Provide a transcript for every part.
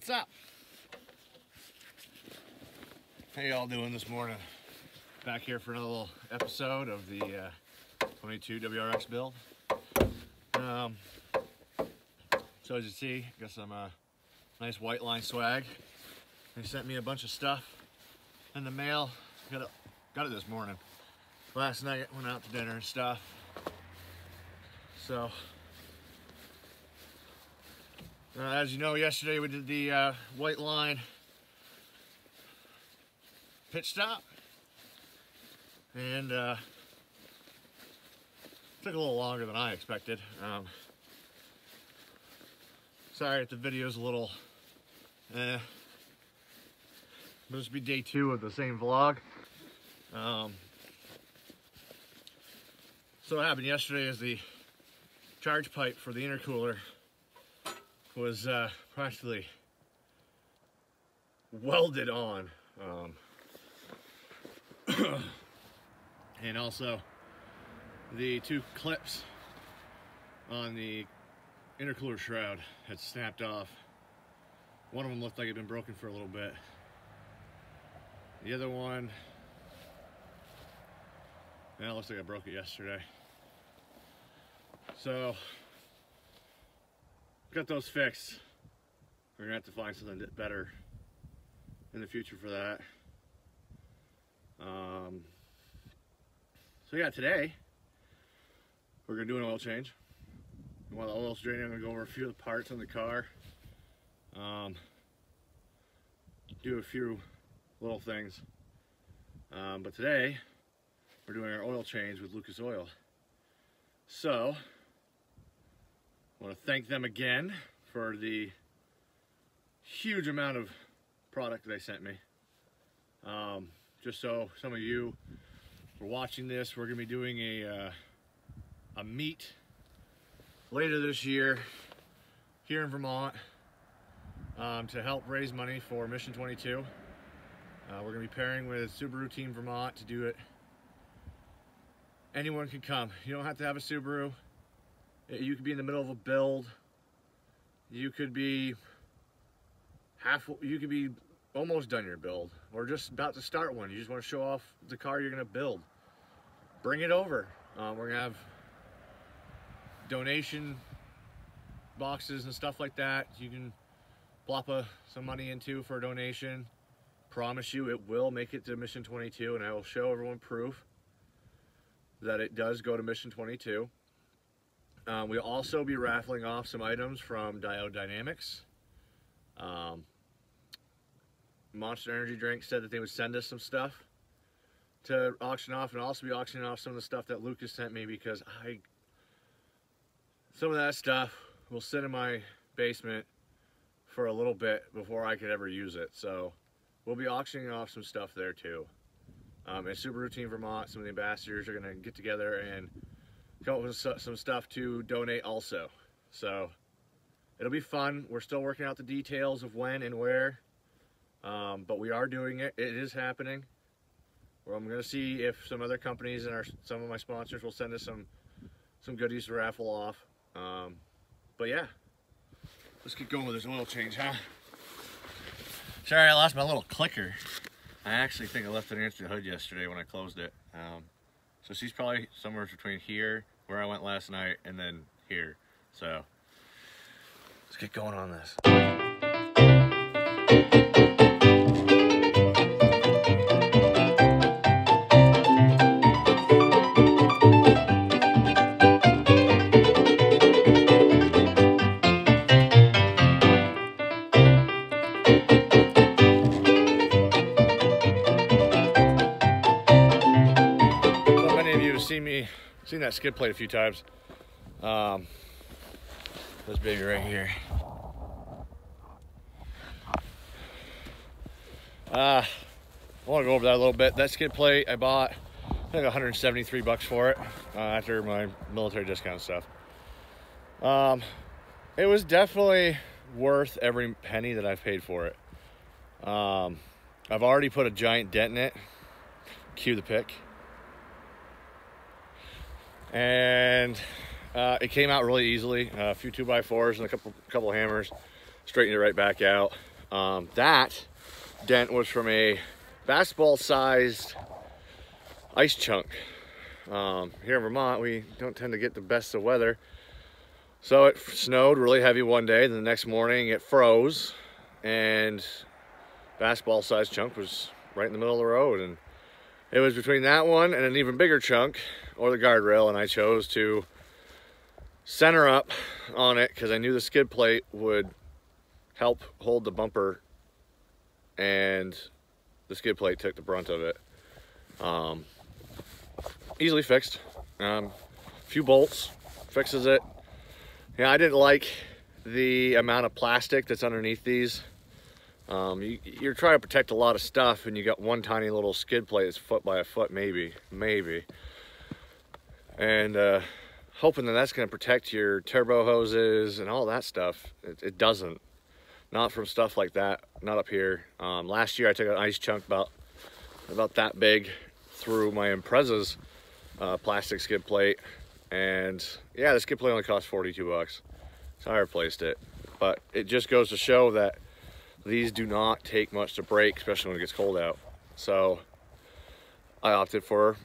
What's up? How y'all doing this morning? Back here for another little episode of the 22 WRX build. So as you see, got some nice white line swag. They sent me a bunch of stuff in the mail. Got it this morning. Last night went out to dinner and stuff. So as you know, yesterday we did the white line pit stop, and took a little longer than I expected. Sorry if the video's a little but this will be day 2 of the same vlog. So what happened yesterday is the charge pipe for the intercooler was practically welded on, and also the 2 clips on the intercooler shroud had snapped off. One of them looked like it had been broken for a little bit. The other one, it looks like I broke it yesterday. So got those fixed. We're gonna have to find something better in the future for that. So yeah, today we're gonna do an oil change. While the oil's draining, I'm gonna go over a few of the parts on the car. Do a few little things. But today we're doing our oil change with Lucas Oil. So I want to thank them again for the huge amount of product they sent me. Just so some of you are watching this, we're going to be doing a meet later this year here in Vermont to help raise money for Mission 22. We're going to be pairing with Subaru Team Vermont to do it. Anyone can come. You don't have to have a Subaru. You could be in the middle of a build. You could be almost done your build, or just about to start one. You just want to show off the car you're going to build. Bring it over. We're going to have donation boxes and stuff like that. You can plop some money into for a donation. Promise you it will make it to Mission 22, and I will show everyone proof that it does go to Mission 22. We'll also be raffling off some items from Diode Dynamics. Monster Energy Drink said that they would send us some stuff to auction off, and also be auctioning off some of the stuff that Lucas sent me, because some of that stuff will sit in my basement for a little bit before I could ever use it. So we'll be auctioning off some stuff there too. And Subaru Team Vermont, some of the ambassadors are going to get together and come up with some stuff to donate also. So it'll be fun. We're still working out the details of when and where, but we are doing it. It is happening. Well, I'm going to see if some other companies and some of my sponsors will send us some goodies to raffle off. But yeah, let's get going with this oil change, huh? Sorry, I lost my little clicker. I actually think I left it underneath the hood yesterday when I closed it. So she's probably somewhere between here, where I went last night, and then here. So let's get going on this. Seen that skid plate a few times. This baby right here. I want to go over that a little bit. That skid plate I bought, I think 173 bucks for it after my military discount stuff. It was definitely worth every penny that I've paid for it. I've already put a giant dent in it. Cue the pick. And it came out really easily. A few 2x4s and a couple hammers straightened it right back out. That dent was from a basketball-sized ice chunk. Here in Vermont, we don't tend to get the best of weather. So it snowed really heavy one day, then the next morning it froze, and basketball-sized chunk was right in the middle of the road. And it was between that one and an even bigger chunk, or the guardrail, and I chose to center up on it because I knew the skid plate would help hold the bumper, and the skid plate took the brunt of it. Easily fixed. A few bolts fixes it. Yeah, I didn't like the amount of plastic that's underneath these. You're trying to protect a lot of stuff, and you got one tiny little skid plate that's foot by a foot, maybe, and hoping that that's going to protect your turbo hoses and all that stuff. It doesn't. Not from stuff like that. Not up here. Last year I took an ice chunk about that big through my Impreza's plastic skid plate, and yeah, the skid plate only cost 42 bucks, so I replaced it. But it just goes to show that these do not take much to break, especially when it gets cold out. So I opted for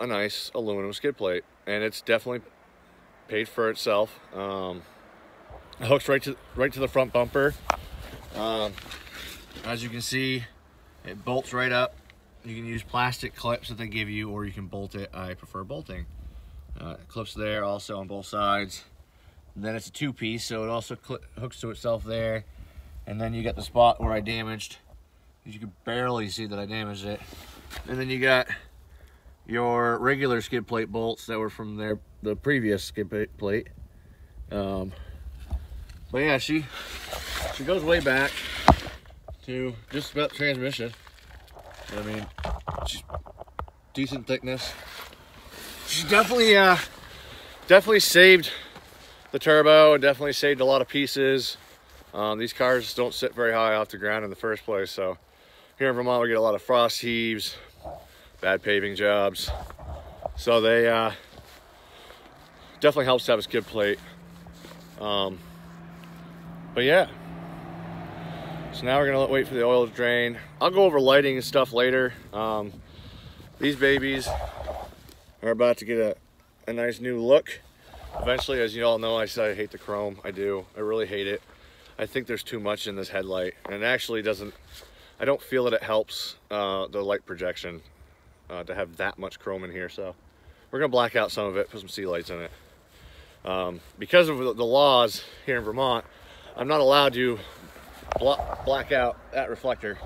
a nice aluminum skid plate, and it's definitely paid for itself. It hooks right to the front bumper. As you can see, it bolts right up. You can use plastic clips that they give you, or you can bolt it. I prefer bolting. Clips there also on both sides. And then it's a two-piece, so it also hooks to itself there. And then you got the spot where I damaged. You can barely see that I damaged it. And then you got your regular skid plate bolts that were from the previous skid plate. But yeah, she goes way back to just about transmission. I mean, she's decent thickness. She definitely saved the turbo, and definitely saved a lot of pieces. These cars don't sit very high off the ground in the first place, so here in Vermont we get a lot of frost heaves, bad paving jobs, so they definitely helps to have a skid plate. But yeah, so now we're gonna wait for the oil to drain. I'll go over lighting and stuff later. These babies are about to get a nice new look eventually. As you all know, I said I hate the chrome. I do. I really hate it. I think there's too much in this headlight, and it actually doesn't, I don't feel that it helps the light projection to have that much chrome in here. So we're gonna black out some of it, put some sea lights in it. Because of the laws here in Vermont, I'm not allowed to black out that reflector.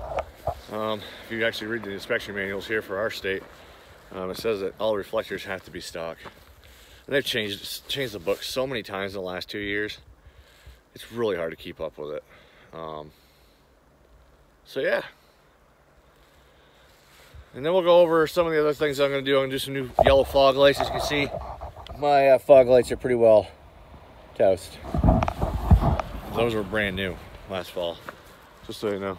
If you actually read the inspection manuals here for our state, it says that all reflectors have to be stock. And they've changed the book so many times in the last 2 years. It's really hard to keep up with it. So yeah. And then we'll go over some of the other things I'm going to do. I'm going to do some new yellow fog lights. As you can see, my fog lights are pretty well toast. Those were brand new last fall, just so you know.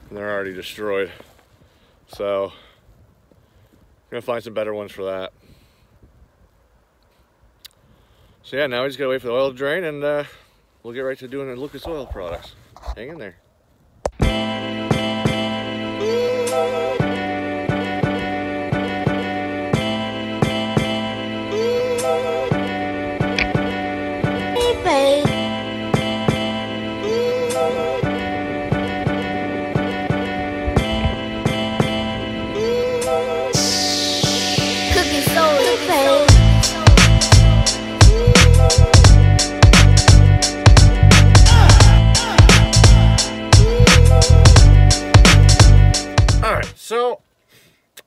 And they're already destroyed. So I'm going to find some better ones for that. So yeah, now we just gotta wait for the oil to drain, and we'll get right to doing the Lucas Oil products. Hang in there. So,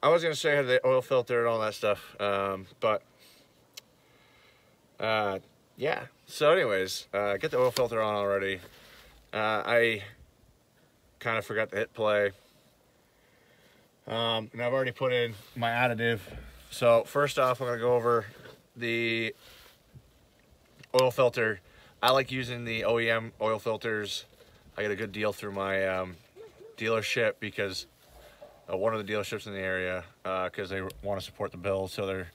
I was going to say I had the oil filter and all that stuff, but, yeah. So anyways, get the oil filter on already. I kind of forgot to hit play. And I've already put in my additive. So first off, I'm going to go over the oil filter. I like using the OEM oil filters. I get a good deal through my dealership, because one of the dealerships in the area, because they want to support the build, so they're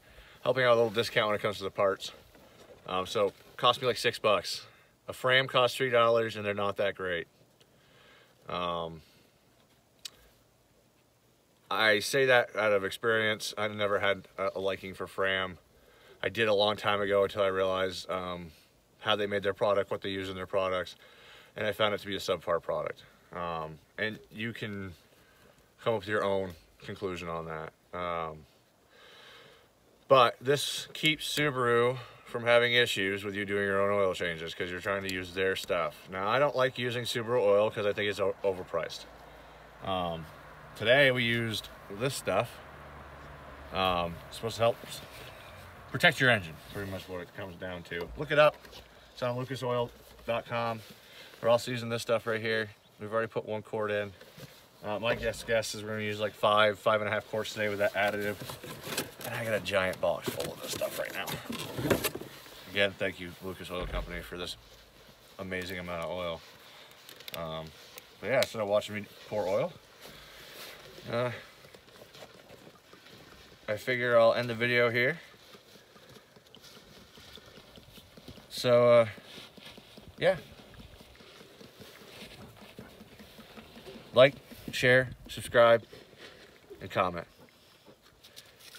helping out a little discount when it comes to the parts. So it cost me like $6. A frame costs $3, and they're not that great. I say that out of experience. I've never had a liking for Fram. I did a long time ago until I realized how they made their product, what they use in their products, and I found it to be a subpar product. And you can come up with your own conclusion on that. But this keeps Subaru from having issues with you doing your own oil changes because you're trying to use their stuff. Now, I don't like using Subaru oil because I think it's overpriced. Today we used this stuff. It's supposed to help protect your engine, pretty much what it comes down to. Look it up. It's on lucasoil.com. We're also using this stuff right here. We've already put 1 quart in. My guess is we're gonna use like 5.5 quarts today with that additive. And I got a giant box full of this stuff right now. Again, thank you, Lucas Oil Company, for this amazing amount of oil. But yeah, instead of watching me pour oil, I figure I'll end the video here. So, yeah. Like, share, subscribe, and comment.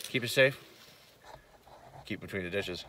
Keep it safe. Keep between the dishes.